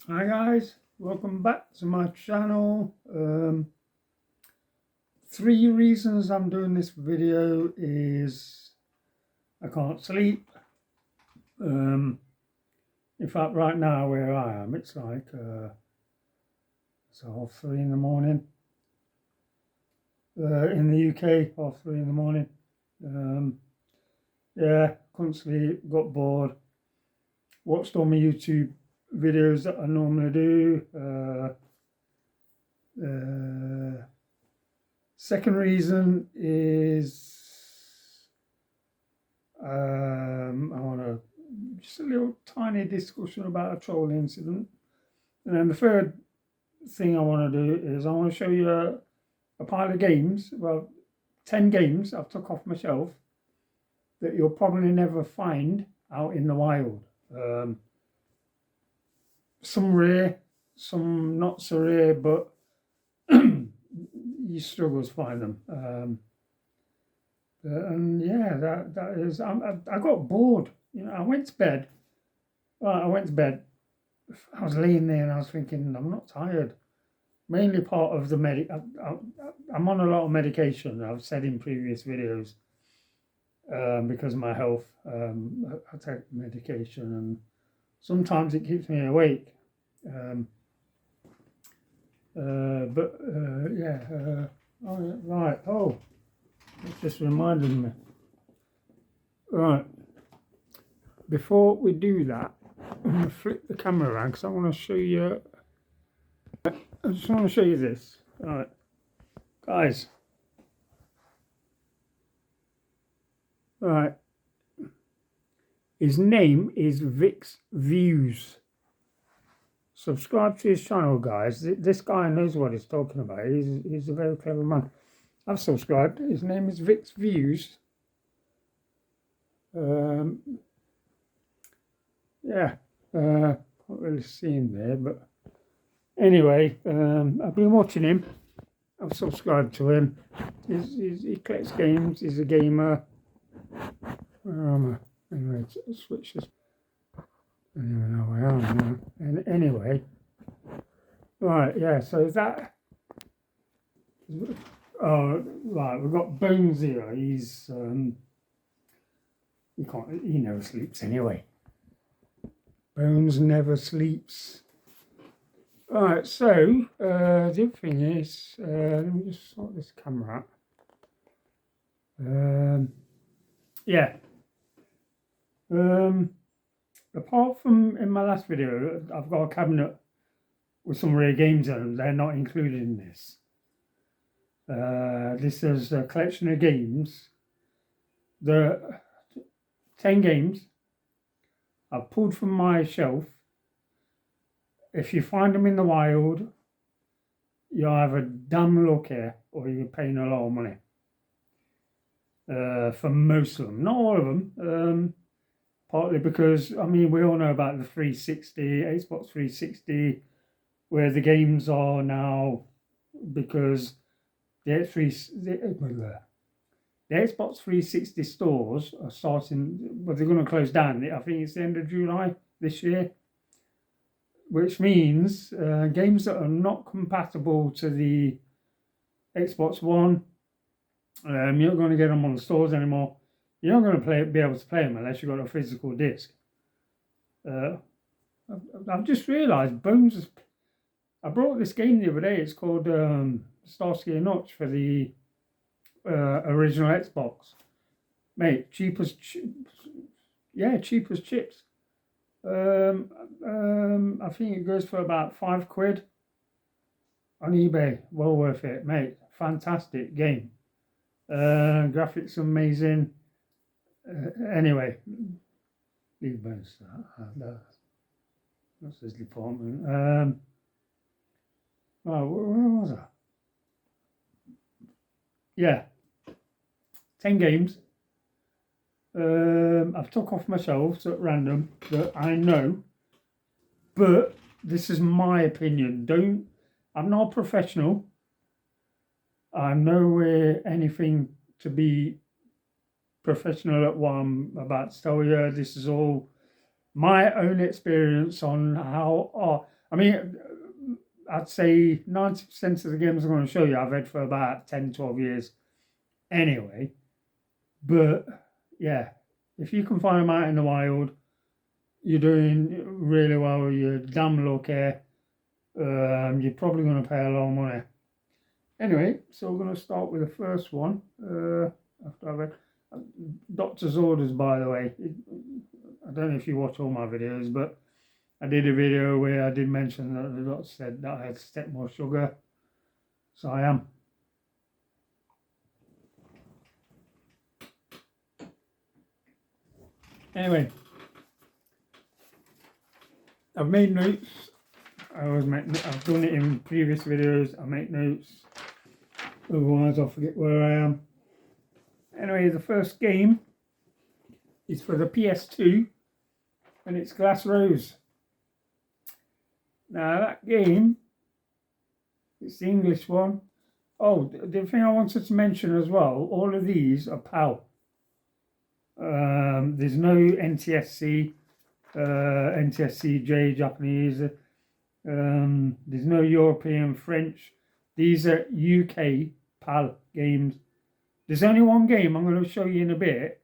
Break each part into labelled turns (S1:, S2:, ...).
S1: Hi guys, welcome back to my channel. Three reasons I'm doing this video is I can't sleep. In fact, right now where I am, it's like it's 3:30 in the morning. In the UK, 3:30 in the morning. Yeah, couldn't sleep, got bored, watched all my YouTube videos that I normally do. Second reason is I want to just a little tiny discussion about a troll incident. And then the third thing I want to do is I want to show you a pile of games, well, 10 games I've took off my shelf that you'll probably never find out in the wild. Some rare, some not so rare, but you struggle to find them. And yeah, that is. I got bored. I went to bed. Well, I went to bed. I was laying there and I was thinking, I'm not tired. Mainly part of the I'm on a lot of medication. I've said in previous videos because of my health. I take medication and sometimes it keeps me awake. Yeah. Oh, right. Oh. It just reminded me. Right. Before we do that, I'm going to flip the camera around because I want to show you. I just want to show you this. Right. Guys. Right. His name is Vix Views. Subscribe to his channel, guys. This guy knows what he's talking about. He's a very clever man. I've subscribed. His name is Vix Views. Yeah, can't really see him there, but anyway, I've been watching him. I've subscribed to him. He collects games. He's a gamer. Where am I? Anyway, switch this. I don't even know where I am now. And anyway, right, yeah. So that. Oh, right. We've got Bones here. He's he never sleeps anyway. Bones never sleeps. Alright, so the other thing is, let me just sort this camera out. Yeah. Apart from in my last video, I've got a cabinet with some rare games in them. They're not included in this. This is a collection of games. The 10 games I've pulled from my shelf. If you find them in the wild, you're either damn lucky or you're paying a lot of money. For most of them, not all of them. Partly because we all know about the 360, Xbox 360, where the games are now because the Xbox 360 stores are starting, but they're going to close down. I think it's the end of July this year, which means games that are not compatible to the Xbox One, you're not going to get them on the stores anymore. You're not going to be able to play them unless you've got a physical disc. I've just realised Bones. I brought this game the other day. It's called Starsky and Hutch for the original Xbox. Mate, cheap as chips. I think it goes for about £5 on eBay. Well worth it, mate. Fantastic game. Graphics amazing. Anyway, leave Bones. That's his department. Where was I? Yeah, 10 games. I've took off my shelves at random that I know, but this is my opinion. I'm not a professional. I'm nowhere anything to be professional at what I'm about to tell you. This is all my own experience on how I mean, I'd say 90% of the games I'm going to show you I've read for about 10, 12 years anyway. But yeah, if you can find them out in the wild, you're doing really well. You're damn lucky. You're probably going to pay a lot of money. Anyway, so we're going to start with the first one. After I've read Doctor's Orders, by the way. I don't know if you watch all my videos, but I did a video where I did mention that the doctor said that I had to take more sugar. So I am. Anyway, I've made notes. I've done it in previous videos. I make notes. Otherwise, I'll forget where I am. Anyway, the first game is for the PS2, and it's Glass Rose. Now that game, it's the English one. Oh, the thing I wanted to mention as well, all of these are PAL. There's no NTSC, NTSCJ Japanese. There's no European French. These are UK PAL games. There's only one game I'm going to show you in a bit,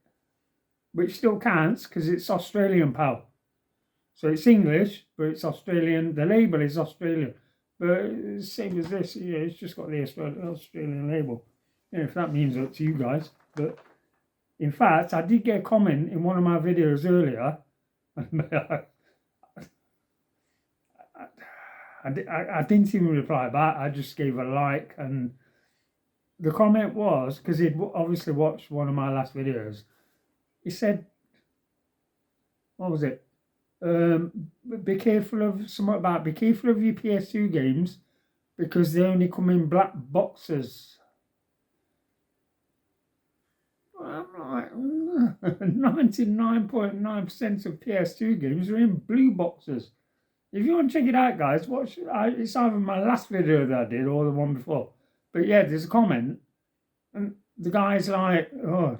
S1: which still counts because it's Australian PAL. So it's English, but it's Australian. The label is Australian, but same as this. Yeah, it's just got the Australian label. Yeah, if that means it to you guys. But in fact, I did get a comment in one of my videos earlier. I didn't even reply back. I just gave a like, and the comment was because he'd obviously watched one of my last videos. He said, "What was it? Be careful of something about be careful of your PS2 games because they only come in black boxes." I'm like, 99.9% of PS2 games are in blue boxes. If you want to check it out, guys, watch. It's either my last video that I did or the one before. But yeah, there's a comment, and the guy's like, "Oh,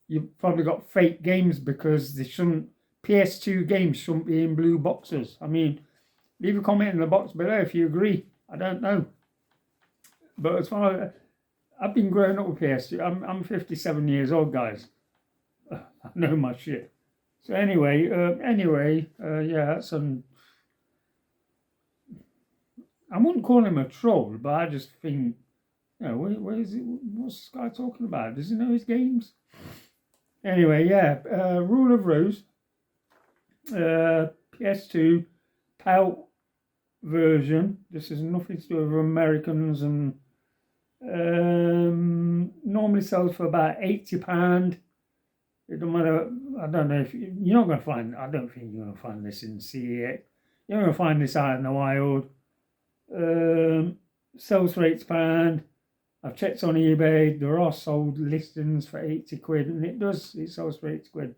S1: you've probably got fake games because they shouldn't. PS2 games shouldn't be in blue boxes." I mean, leave a comment in the box below if you agree. I don't know, but as far as I've been growing up with PS2, I'm 57 years old, guys. I know my shit. So anyway, yeah, that's some. I wouldn't call him a troll, but I just think, you know, where is it? What's this guy talking about? Does he know his games? Anyway, yeah, Rule of Rose, PS2, PAL version. This is nothing to do with Americans, and normally sells for about £80. It don't matter. I don't know if you're not going to find. I don't think you're going to find this in CEX. You're going to find this out in the wild. Sells for £80. I've checked on eBay. There are sold listings for 80 quid, and it sells for 80 quid.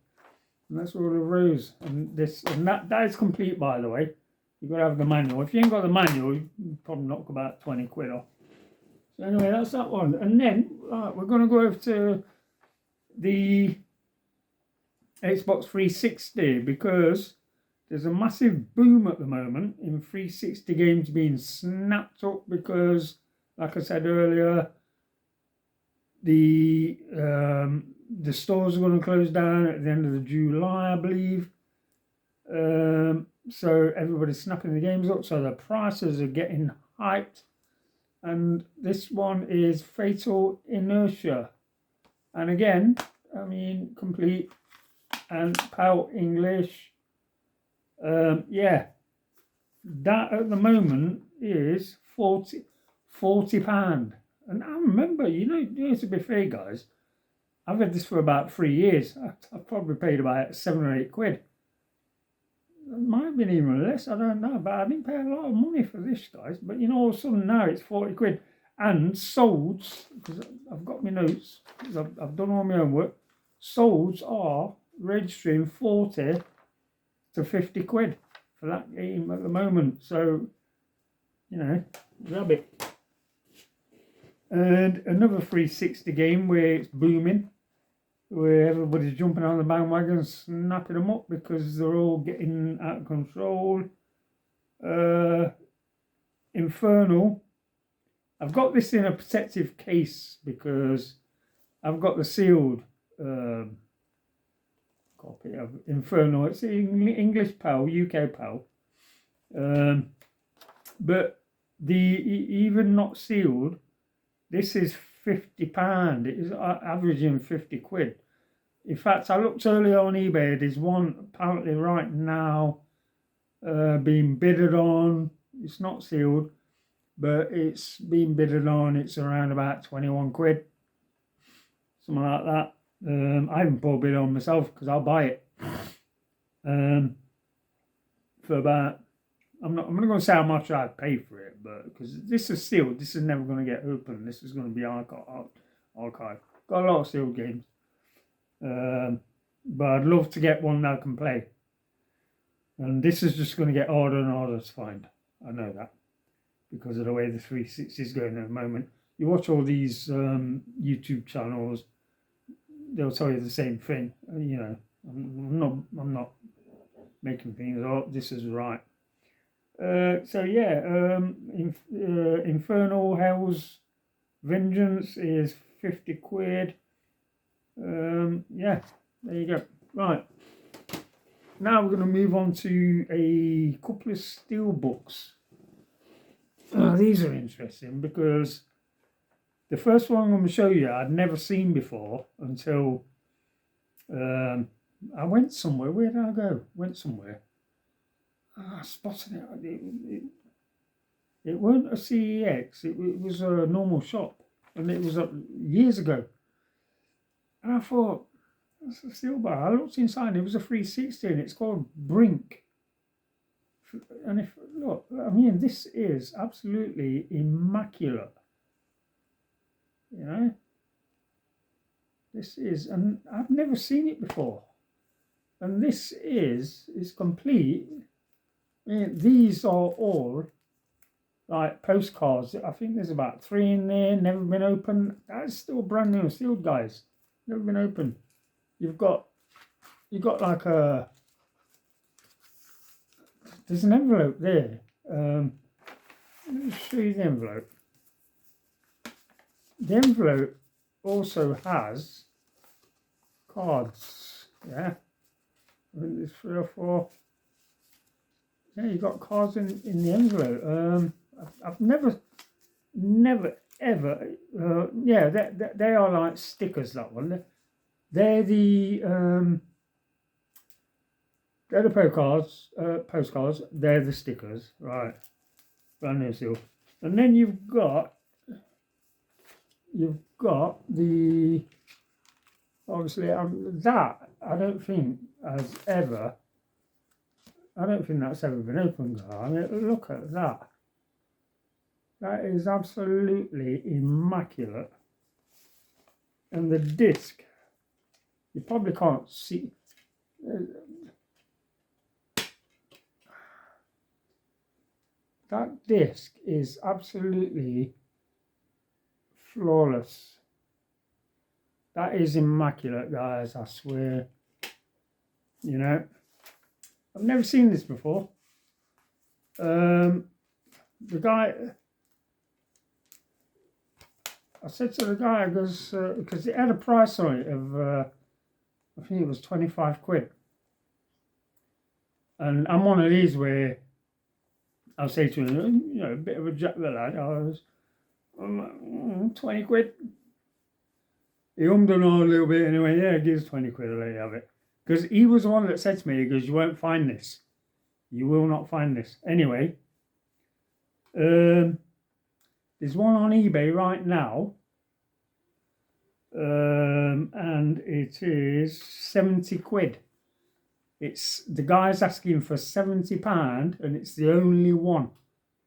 S1: And that's all the Rose. And that is complete, by the way. You've got to have the manual. If you ain't got the manual, you probably knock about 20 quid off. So anyway, that's that one. And then we're going to go over to the Xbox 360 because there's a massive boom at the moment in 360 games being snapped up because, like I said earlier, the stores are going to close down at the end of July, I believe. So everybody's snapping the games up, so the prices are getting hyped. And this one is Fatal Inertia. And again, I mean, complete and PAL English. Yeah, that at the moment is £40. And I remember, you know, to be fair, guys, I've had this for about 3 years. I've probably paid about 7 or 8 quid. It might have been even less, I don't know, but I didn't pay a lot of money for this, guys. But you know, all of a sudden now it's 40 quid. And solds, because I've got my notes, because I've done all my own work, solds are registering 40 to 50 quid for that game at the moment. So, you know, grab it. And another 360 game where it's booming, where everybody's jumping on the bandwagon, snapping them up because they're all getting out of control. Infernal. I've got this in a protective case because I've got the sealed copy of Infernal. It's English PAL, UK PAL. But the even not sealed, this is £50. It is averaging 50 quid. In fact, I looked earlier on eBay. There's one apparently right now being bidded on. It's not sealed, but it's being bidded on. It's around about 21 quid, something like that. I haven't put a bid on myself because I'll buy it for about. I'm not going to say how much I'd pay for it, but because this is sealed, this is never going to get open. This is going to be archive. Got a lot of sealed games, but I'd love to get one that I can play. And this is just going to get harder and harder to find. I know that because of the way the 360 is going at the moment. You watch all these YouTube channels, they'll tell you the same thing. You know, I'm not making things up. This is right. So yeah, Infernal Hell's Vengeance is 50 quid. Yeah, there you go. Right. Now we're going to move on to a couple of steel books. These are interesting because the first one I'm going to show you I'd never seen before until I went somewhere. Where did I go? Went somewhere. I spotted it. It weren't a CEX. It was a normal shop, and it was years ago. And I thought, that's a steel bar. I looked inside. It was a 360, and it's called Brink. And if look, I mean, this is absolutely immaculate. You know, this is, and I've never seen it before. And this is complete. I mean, these are all like postcards. I think there's about 3 in there, never been opened. That's still brand new, sealed, guys. Never been opened. You've got like there's an envelope there. Let me show you the envelope. The envelope also has cards. Yeah, I think there's 3 or 4. Yeah, you got cards in the envelope. I've never ever. Yeah, they are like stickers. That one. They're the postcards. They're the stickers, right? Brand new seal. And then you've got the obviously that I don't think that's ever been opened. I mean, look at that. That is absolutely immaculate. And the disc, you probably can't see. That disc is absolutely flawless. That is immaculate, guys, I swear. You know, I've never seen this before. The guy, I said to the guy, because it had a price on it of, I think it was 25 quid. And I'm one of these where I'll say to him, you know, a bit of a jack the lad, I'm like, 20 quid. He hummed and hawed a little bit anyway. Yeah, gives 20 quid, I'll let you have it. Because he was the one that said to me, he goes, you won't find this. You will not find this. Anyway, there's one on eBay right now. And it is 70 quid. It's the guy's asking for £70 and it's the only one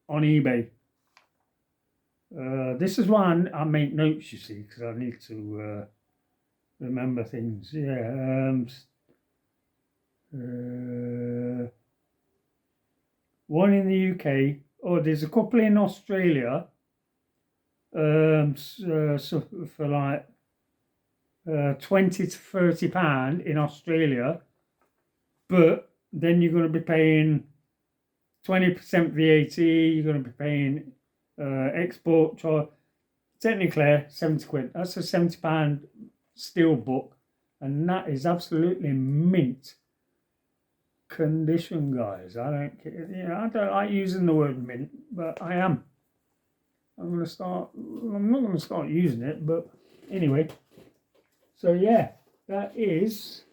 S1: on eBay. This is why I make notes, you see, because I need to remember things. Yeah. One in the UK. Oh, there's a couple in Australia. So for like 20 to £30 in Australia, but then you're going to be paying 20% VAT. You're going to be paying export charge. Technically, 70 quid. That's a £70 steel book, and that is absolutely mint condition, guys. I don't like using the word mint, but I am. I'm not going to start using it, but anyway. So yeah, that is.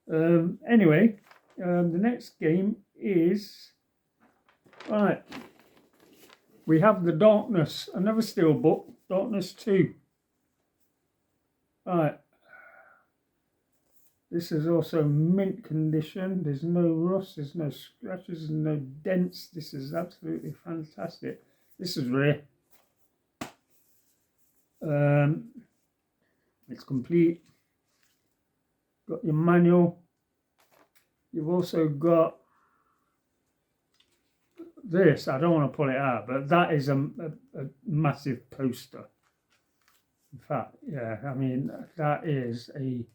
S1: Anyway, the next game is right. We have the Darkness, another steel book, Darkness 2. Right. This is also mint condition. There's no rust, there's no scratches, there's no dents. This is absolutely fantastic. This is rare. It's complete. Got your manual. You've also got this. I don't want to pull it out, but that is a massive poster. In fact, yeah, I mean that is a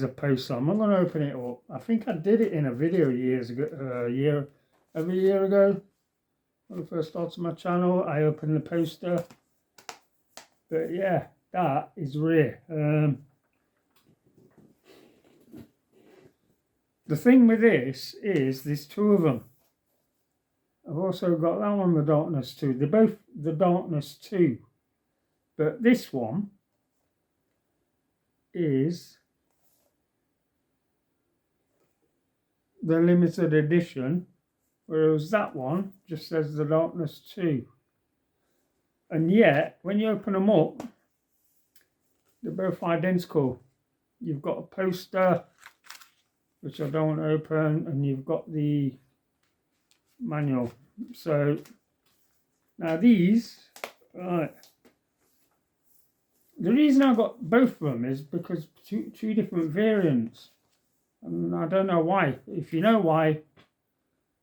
S1: poster. I'm not going to open it up. I think I did it in a video years ago, over a year ago. When I first started my channel, I opened the poster. But yeah, that is rare. The thing with this is there's two of them. I've also got that one, the Darkness 2. They're both the Darkness 2. But this one is the limited edition, whereas that one just says the Darkness 2. And yet, when you open them up, they're both identical. You've got a poster, which I don't want to open, and you've got the manual. So now these, right. The reason I got both of them is because two different variants, and I don't know why. If you know why,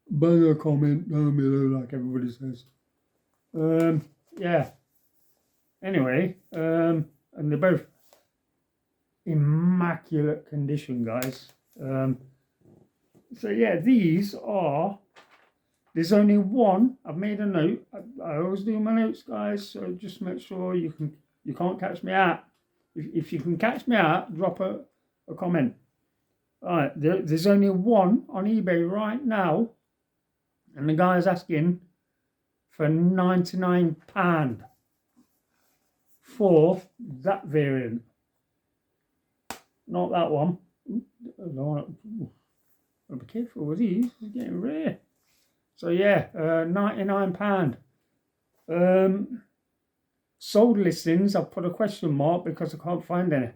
S1: bang a comment down below, like everybody says. Yeah. Anyway, and they're both immaculate condition, guys. So yeah, these are. There's only one. I've made a note. I always do my notes, guys. So just make sure you can't catch me out. If you can catch me out, drop a comment. All right. There's only one on eBay right now, and the guy is asking for £99 for that variant. Not that one. I'll be careful with these. It's getting rare. So yeah, £99. Sold listings, I've put a question mark because I can't find any.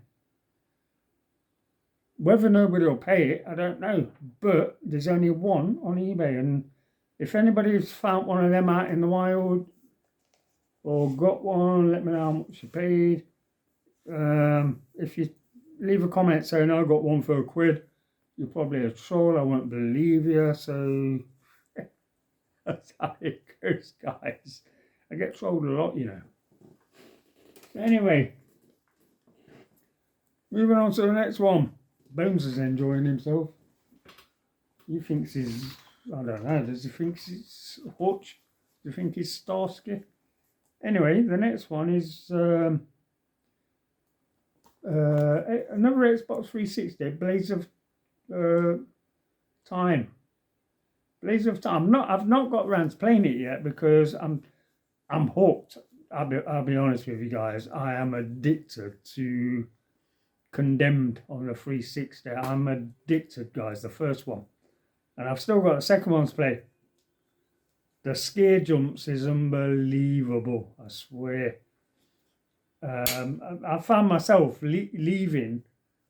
S1: Whether nobody will pay it, I don't know. But there's only one on eBay, and if anybody's found one of them out in the wild or got one, let me know how much you paid. If you leave a comment saying I got one for £1, you're probably a troll. I won't believe you. So that's how it goes, guys. I get trolled a lot, you know. Anyway, moving on to the next one. Bones is enjoying himself. He thinks he's, I don't know, does he think he's Hutch? Do you think he's Starsky? Anyway, the next one is another Xbox 360, Blades of Time. Blades of Time. I've not got around to playing it yet because I'm hooked. I'll be honest with you guys. I am addicted to Condemned on the 360. I'm addicted, guys. The first one, and I've still got the second one to play. The scare jumps is unbelievable. I swear. I found myself leaving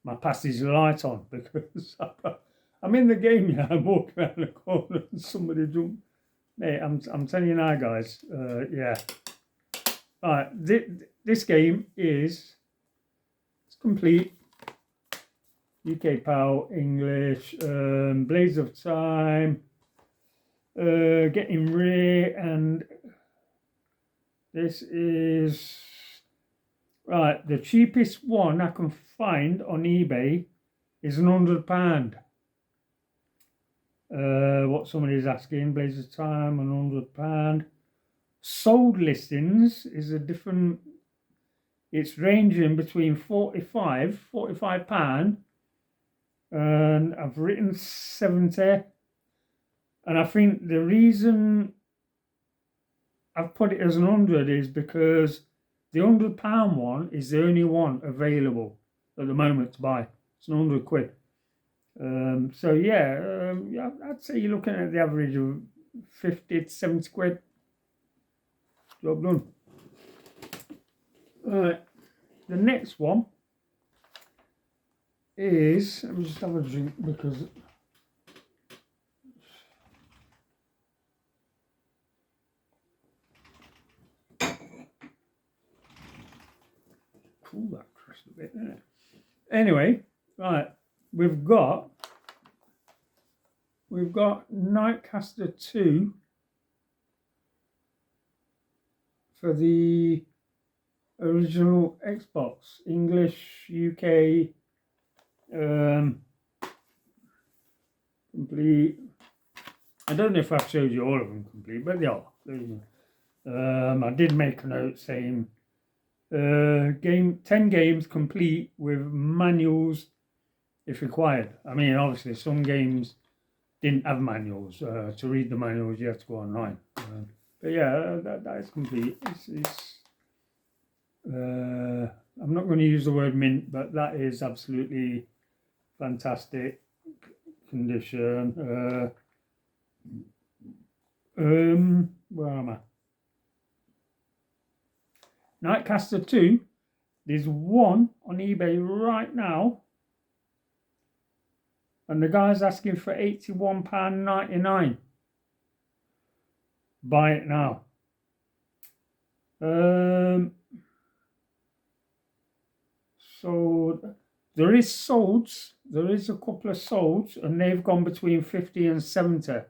S1: my passage light on because I'm in the game. Yeah, I'm walking around the corner and somebody jumped. Mate, I'm telling you now, guys. Yeah. All right, this game is complete. UK PAL, English, Blades of Time, getting rare, and this is right. The cheapest one I can find on eBay is £100. What somebody's asking, Blaze of Time, £100. Sold listings is a different, it's ranging between £45, and I've written 70. And I think the reason I've put it as 100 is because the £100 one is the only one available at the moment to buy. It's £100. So yeah, I'd say you're looking at the average of 50 to 70 quid. Job done. Alright, the next one is, let me just have a drink because cool that crust a bit, isn't it? Anyway, right, we've got Nightcaster 2 for the original Xbox, English, UK, complete. I don't know if I've showed you all of them complete, but they are. I did make a note saying 10 games complete with manuals if required. I mean, obviously some games didn't have manuals. To read the manuals you have to go online. But yeah, that is complete. I'm not going to use the word mint, but that is absolutely fantastic condition. Where am I? Nightcaster 2, there's one on eBay right now, and the guy's asking for £81.99. Buy it now. So there is solds. There is a couple of solds, and they've gone between 50 and 70.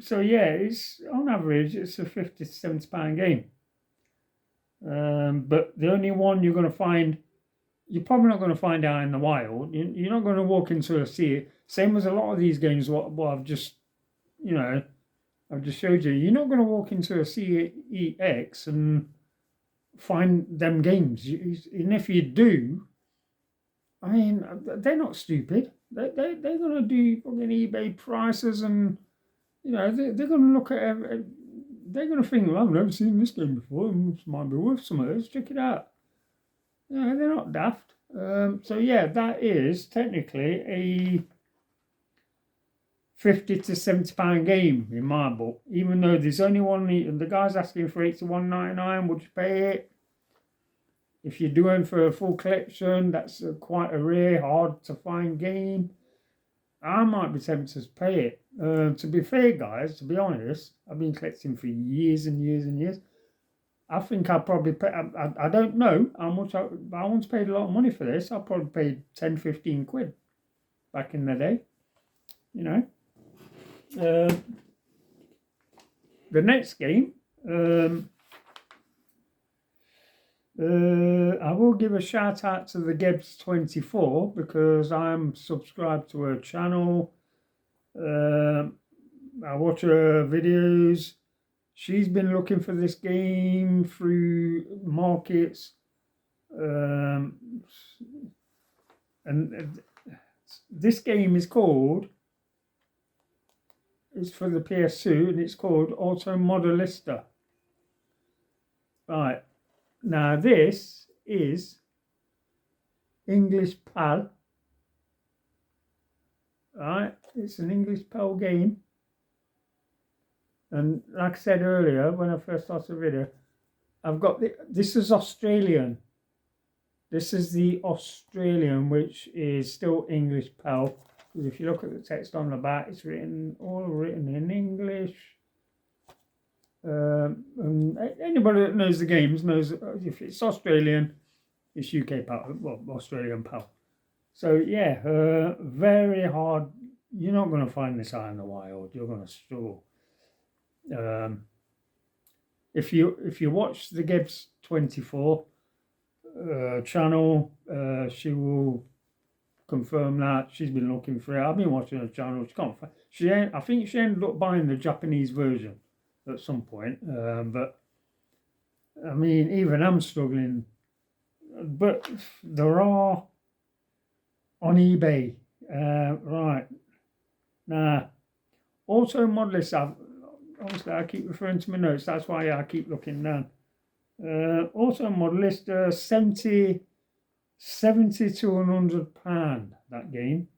S1: So yeah, it's on average it's a 50 to 70 pound game. But the only one you're going to find, you're probably not going to find out in the wild. You're not going to walk into a sea. Same as a lot of these games. What I've just, I've just showed you. You're not going to walk into a CEX and find them games. And if you do, I mean, they're not stupid. They're going to do fucking eBay prices, and they're going to look at they're going to think, well, I've never seen this game before. It might be worth something. Let's check it out. They're not daft. So yeah, that is technically a 50 to 70 pound game in my book. Even though there's only one, the guy's asking for £81.99. Would you pay it? If you're doing for a full collection, that's quite a rare, hard to find game. I might be tempted to pay it. To be fair, guys, to be honest, I've been collecting for years and years and years. I think I'll probably pay, I don't know how much, I once paid a lot of money for this. I probably paid 10, 15 quid back in the day. The next game, I will give a shout out to the Gebs24 because I'm subscribed to her channel. I watch her videos. She's been looking for this game through markets, and this game is called, it's for the PS2, and it's called Auto Modelista. Right, now this is English PAL. Right, it's an English PAL game. And like I said earlier, when I first started the video, I've got this is Australian. This is the Australian, which is still English PAL. Because if you look at the text on the back, it's all written in English. And anybody that knows the games knows if it's Australian, it's UK PAL, well, Australian PAL. So yeah, very hard. You're not going to find this out in the wild. You're going to struggle. If you watch the Gebs24 channel, she will confirm that. She's been looking for it. I've been watching her channel. She can't find. She ain't. I think she ended up buying the Japanese version at some point. But I mean, even I'm struggling. But there are on eBay. Right now, auto mod list. Obviously, I keep referring to my notes. That's why I keep looking down. Auto mod list 70 to £100 that game.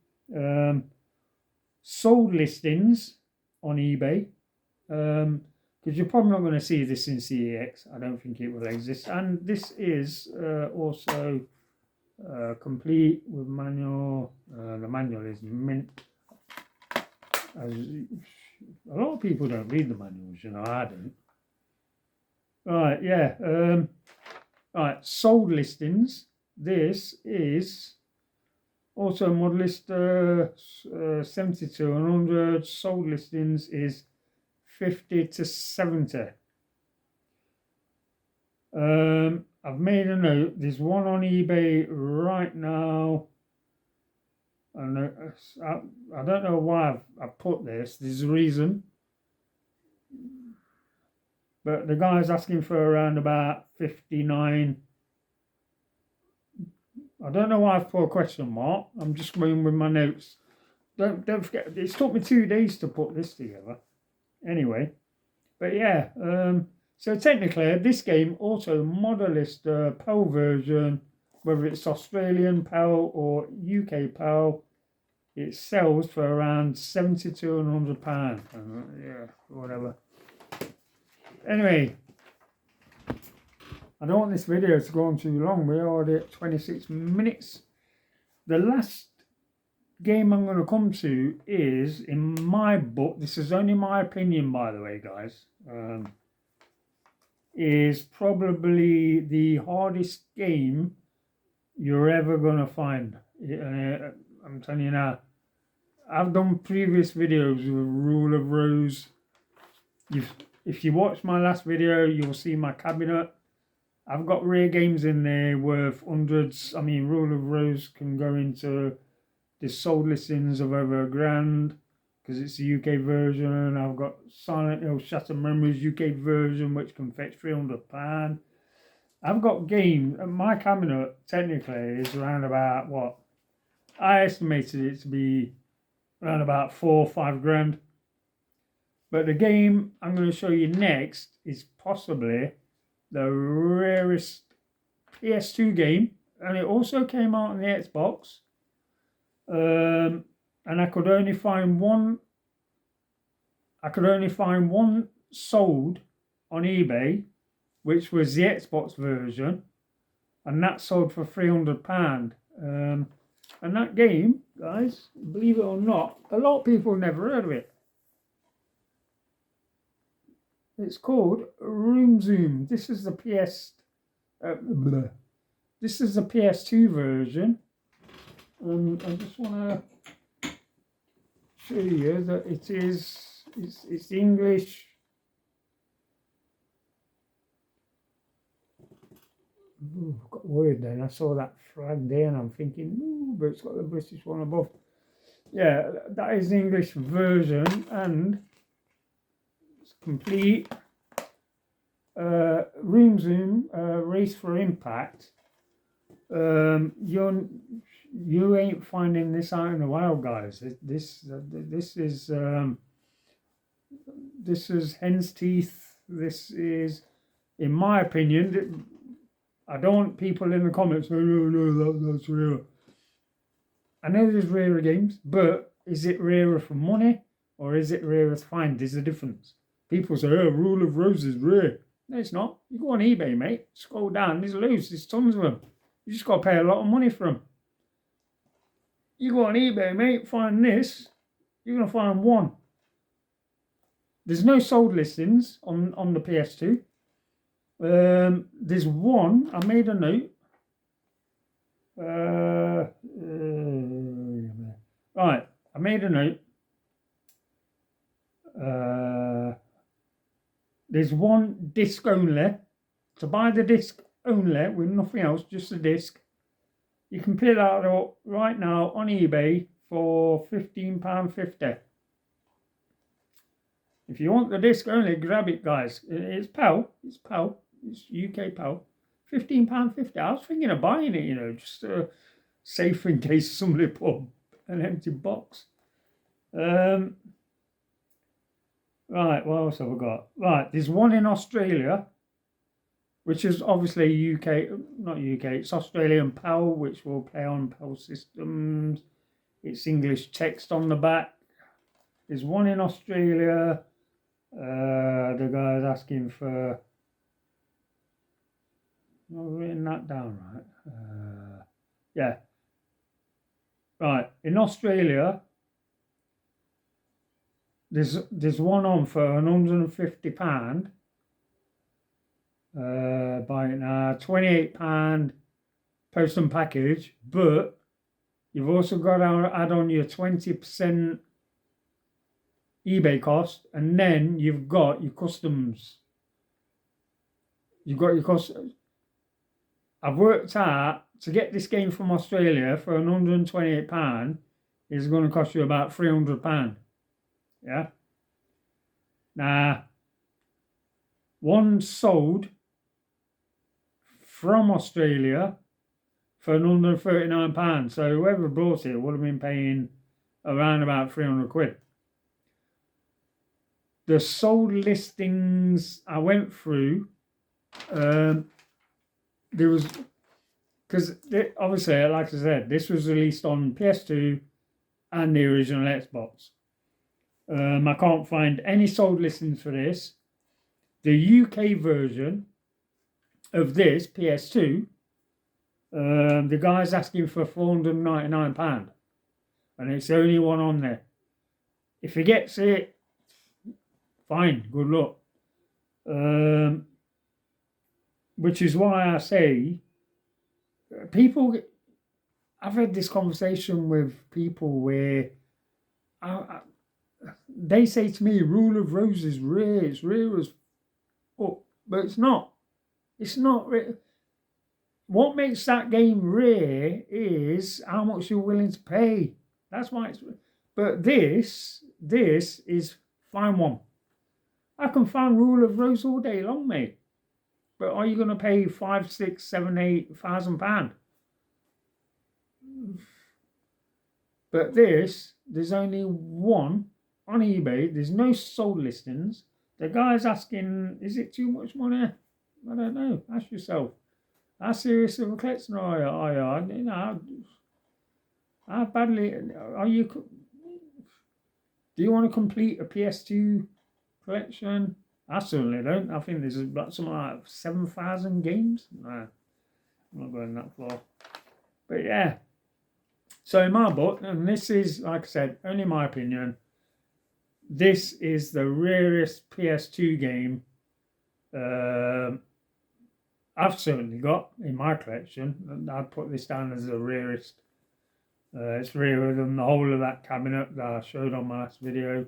S1: Sold listings on eBay. Because you're probably not going to see this in CEX. I don't think it will exist. And this is also complete with manual. The manual is mint. As a lot of people don't read the manuals, you know, I don't. Right, yeah. Right, sold listings. This is also mod list 72 and 100. Sold listings is 50 to 70. I've made a note. There's one on eBay right now. And I don't know why I've put this. There's a reason. But the guy's asking for around about 59. I don't know why I've put a question mark. I'm just going with my notes. Don't forget, it's took me 2 days to put this together. Anyway, but yeah, so technically this game also model list PAL version, whether it's Australian PAL or UK PAL, it sells for around £70 to £100. Yeah, whatever. Anyway, I don't want this video to go on too long. We're already at 26 minutes. The last game I'm going to come to is, in my book, this is only my opinion by the way guys, is probably the hardest game you're ever going to find. I'm telling you now, I've done previous videos with Rule of Rose. If you watch my last video, you'll see my cabinet. I've got rare games in there worth hundreds. I mean, Rule of Rose can go into the sold listings of over £1,000 because it's the UK version. I've got Silent Hill Shattered Memories UK version, which can fetch £300. I've got games. My cabinet technically is around about what I estimated it to be around about 4 or 5 grand. But the game I'm going to show you next is possibly the rarest PS2 game, and it also came out on the Xbox. And I could only find one. Sold on eBay, which was the Xbox version, and that sold for £300. And that game, guys, believe it or not, a lot of people never heard of it. It's called Room Zoom. This is the PS2 version. I just want to show you that it's English. Ooh, I've got worried then. I saw that flag there and I'm thinking, ooh, but it's got the British one above. Yeah, that is the English version and it's complete. Room Zoom, Race for Impact. You ain't finding this out in the wild, guys. This is hen's teeth. This is, in my opinion, I don't want people in the comments saying, no, that's rare. I know there's rarer games, but is it rarer for money or is it rarer to find? There's a difference. People say, oh, Rule of Rose is rare. No, it's not. You go on eBay, mate, scroll down, there's loads, there's tons of them. You just got to pay a lot of money for them. You go on eBay, mate, find this, you're going to find one. There's no sold listings on the PS2. There's one, I made a note. Right, I made a note. There's one disc only. To buy the disc only with nothing else, just the disc, You can pick that up right now on eBay for £15.50. If you want the disc only, grab it, guys. It's PAL. It's PAL. It's UK PAL. £15.50. I was thinking of buying it, you know, just safe in case somebody put an empty box. Right, what else have I got? Right, there's one in Australia, which is obviously UK, not UK, it's Australian PAL, which will play on PAL systems. It's English text on the back. There's one in Australia. The guy's asking for. I've written that down right. Yeah. Right. In Australia, there's one on for £150. Buy it now. £28 post and package, but you've also got to add on your 20% eBay cost, and then you've got your customs. You've got your customs. I've worked out to get this game from Australia for £128 is going to cost you about £300. Yeah. Now, one sold from Australia for £139. So whoever bought it would have been paying around about £300. The sold listings I went through, there was, because obviously, like I said, this was released on PS2 and the original Xbox. I can't find any sold listings for this. The UK version of this PS2, the guy's asking for £499, and it's the only one on there. If he gets it, fine, good luck. Which is why I say, people, I've had this conversation with people where they say to me, Rule of Rose is rare, it's rare as fuck, but it's not. It's not rare. What makes that game rare is how much you're willing to pay. That's why it's. But this is fine one. I can find Rule of Rose all day long, mate. But are you going to pay £5,000, £6,000, £7,000, £8,000? But there's only one on eBay. There's no sold listings. The guy's asking, is it too much money? I don't know. Ask yourself. How serious of a collector are you? You know, how badly are you? Do you want to complete a PS2 collection? I certainly don't. I think there's something like 7,000 games. Nah, I'm not going that far. But yeah. So in my book, and this is, like I said, only my opinion, this is the rarest PS2 game I've certainly got in my collection. I'd put this down as the rarest. It's rarer than the whole of that cabinet that I showed on my last video.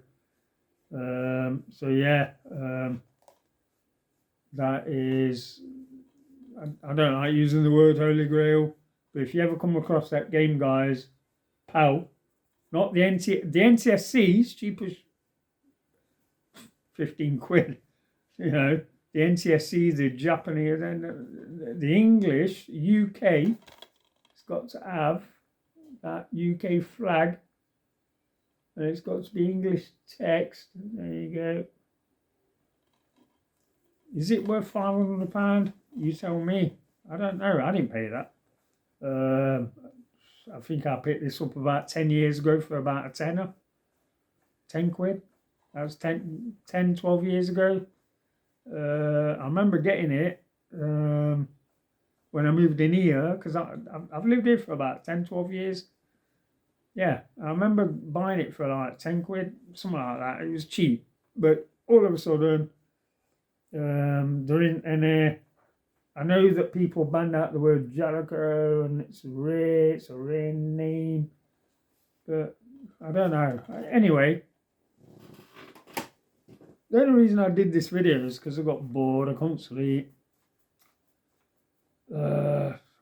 S1: So yeah, that is, I don't like using the word Holy Grail, but if you ever come across that game, guys, PAL, not the NTSC is cheap as 15 quid, you know. The NTSC, the Japanese, and the English, UK, it's got to have that UK flag, and it's got to be English text. There you go. Is it worth £500? You tell me. I don't know. I didn't pay that. I think I picked this up about 10 years ago for about a tenner. 10 quid. That was 10, 12 years ago. I remember getting it when I moved in here, because I've lived here for about 10, 12 years. Yeah, I remember buying it for like 10 quid, something like that. It was cheap, but all of a sudden, there isn't any. I know that people banned out the word Jericho, and it's a rare name, but I don't know. Anyway, the only reason I did this video is because I got bored. I couldn't sleep.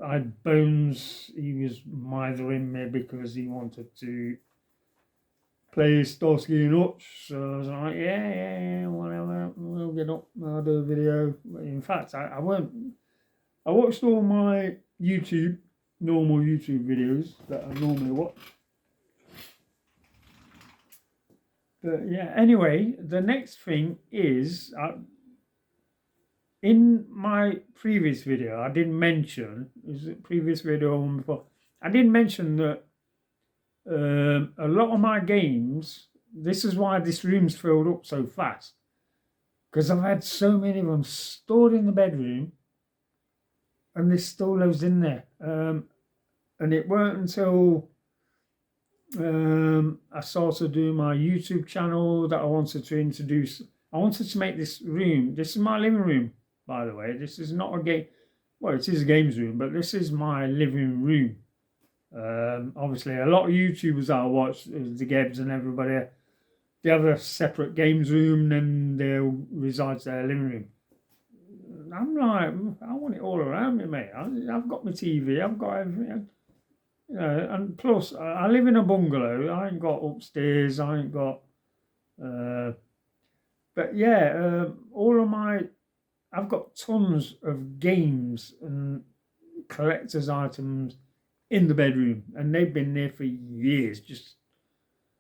S1: I had Bones. He was mithering me because he wanted to play Starsky and Hutch. So I was like, yeah, whatever. We'll get up. I'll do a video. In fact, I won't. I watched all my normal YouTube videos that I normally watch. But yeah, anyway, the next thing is, in my previous video, I did mention, is it previous video or one before? I did mention that a lot of my games, this is why this room's filled up so fast. Because I've had so many of them stored in the bedroom, and there's still loads in there. And it weren't until I started doing my YouTube channel that I wanted to introduce. I wanted to make this room. This is my living room, by the way. This is not a game. Well, it is a games room, but this is my living room. Obviously, a lot of YouTubers that I watch, the Gebs and everybody, they have a separate games room, and they'll reside their living room. I'm like, I want it all around me, mate. I've got my TV, I've got everything. You know, and plus, I live in a bungalow. I ain't got upstairs. I ain't got. But yeah, I've got tons of games and collector's items in the bedroom, and they've been there for years, just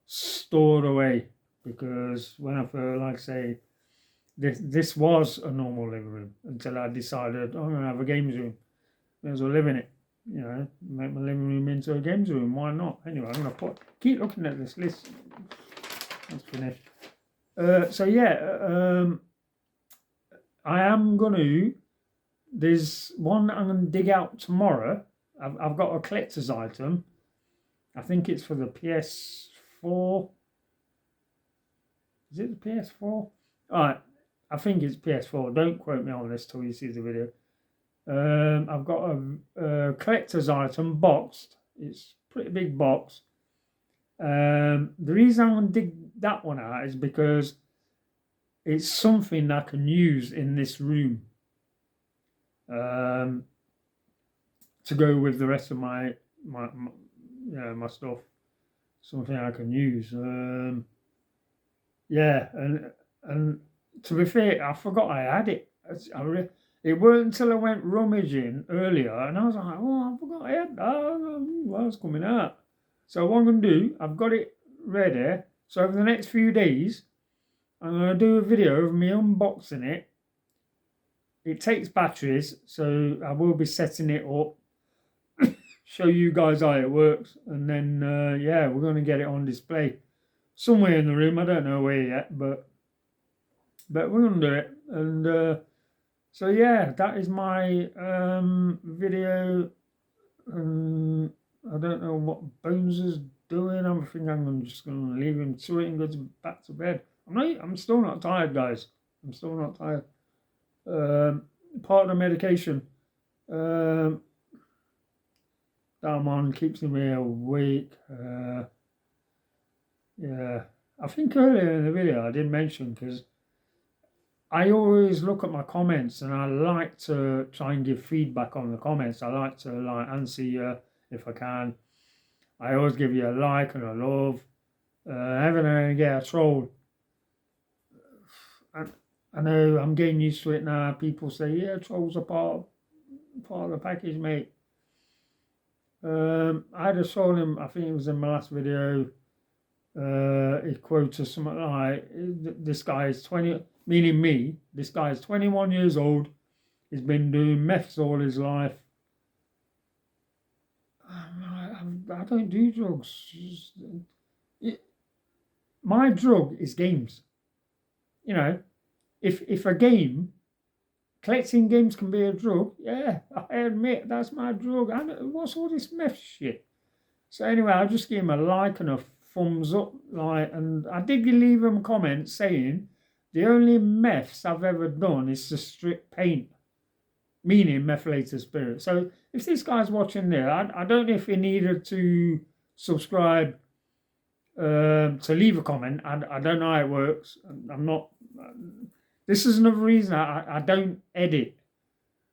S1: stored away. Because when I first, like I say, this was a normal living room until I decided I'm gonna have a games room. May as well live in it. You know, make my living room into a games room. Why not? Anyway, I'm gonna keep looking at this list. That's finished. So yeah, I am gonna. There's one I'm gonna dig out tomorrow. I've got a collector's item. I think it's for the PS4. Is it the PS4? All right, I think it's PS4. Don't quote me on this till you see the video. I've got a collector's item boxed. It's a pretty big box. The reason I'm going to dig that one out is because it's something I can use in this room to go with the rest of my stuff. Something I can use. Yeah, and to be fair, I forgot I had it. It weren't until I went rummaging earlier, and I was like, oh, I forgot I had that. Well, it's coming out. So what I'm going to do, I've got it ready. So over the next few days, I'm going to do a video of me unboxing it. It takes batteries, so I will be setting it up, show you guys how it works, and then, yeah, we're going to get it on display. Somewhere in the room, I don't know where yet, but we're going to do it. And so yeah, that is my video. I don't know what Bones is doing. I think I'm just going to leave him to it and go back to bed. I'm still not tired, guys. I'm still not tired. Part of the medication that I'm on keeps me awake. Yeah, I think earlier in the video I did mention, because I always look at my comments and I like to try and give feedback on the comments. I like to answer you if I can. I always give you a like and a love. Every now and again I troll. I know I'm getting used to it now. People say, yeah, trolls are part of the package, mate. I had a troll him, I think it was in my last video. He quoted something like, this guy is 20, meaning me, this guy is 21 years old, he's been doing meths all his life. I don't do drugs. My drug is games. You know, if a game, collecting games can be a drug, yeah, I admit that's my drug. What's all this meth shit? So anyway, I'll just give him a like and a thumbs up, and I did leave him a comment saying the only meths I've ever done is to strip paint, meaning methylated spirit. So if this guy's watching there, I don't know if he needed to subscribe to leave a comment. I don't know how it works. I'm not. This is another reason I don't edit.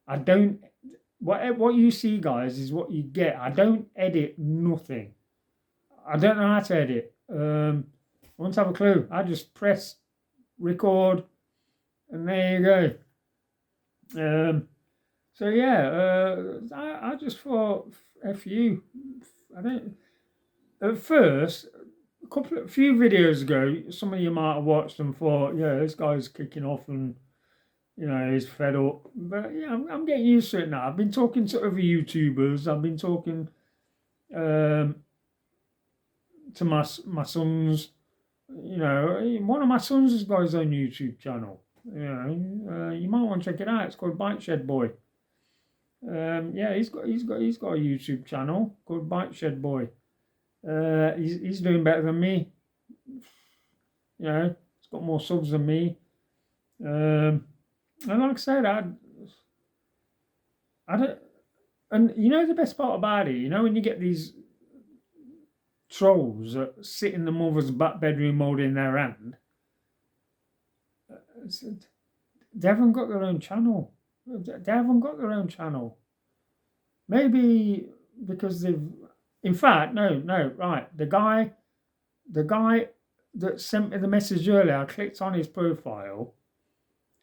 S1: I don't. what you see, guys, is what you get. I don't edit nothing. I don't know how to edit. I won't have a clue. I just press record, and there you go. So yeah, I just thought, F you. I don't. At first, a few videos ago, some of you might have watched and thought, yeah, this guy's kicking off and he's fed up. But yeah, I'm getting used to it now. I've been talking to other YouTubers. I've been talking um, to my sons. One of my sons has got his own YouTube channel. You might want to check it out. It's called Bike Shed Boy. Yeah, he's got a YouTube channel called Bike Shed Boy. He's doing better than me. He's got more subs than me. And like I said, I don't. And the best part about it, when you get these trolls that sit in the mother's back bedroom holding their hand, they haven't got their own channel. They haven't got their own channel. Maybe because they've. In fact, no, right. The guy that sent me the message earlier, I clicked on his profile,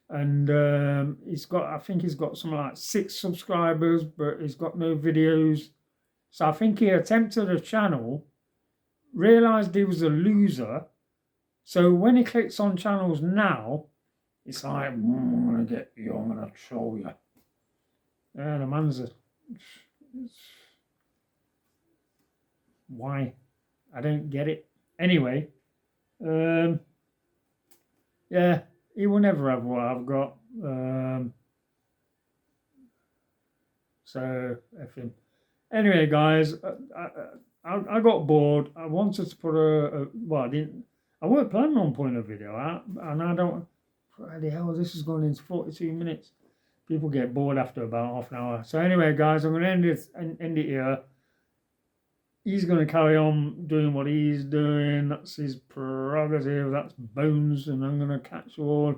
S1: and I think he's got something like 6 subscribers, but he's got no videos. So I think he attempted a channel, realized he was a loser. So when he clicks on channels now, it's like, I'm gonna get you, I'm gonna troll you. Yeah, the man's why? I don't get it. Anyway, yeah, he will never have what I've got. So F him. Anyway, guys, I got bored. I wanted to put I didn't. I weren't planning on putting a video out, and I don't. Bloody hell, this is going into 42 minutes. People get bored after about half an hour. So anyway, guys, I'm going to end it here. He's going to carry on doing what he's doing. That's his prerogative. That's Bones, and I'm going to catch you all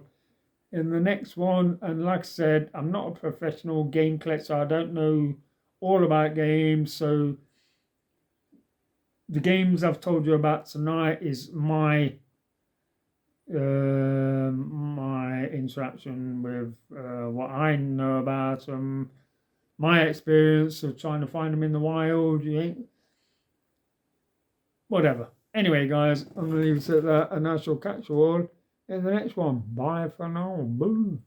S1: in the next one. And like I said, I'm not a professional game collector. I don't know all about games. So the games I've told you about tonight is my interaction with what I know about them, my experience of trying to find them in the wild. Whatever. Anyway, guys, I'm going to leave it at that, and I shall catch you all in the next one. Bye for now. Boo.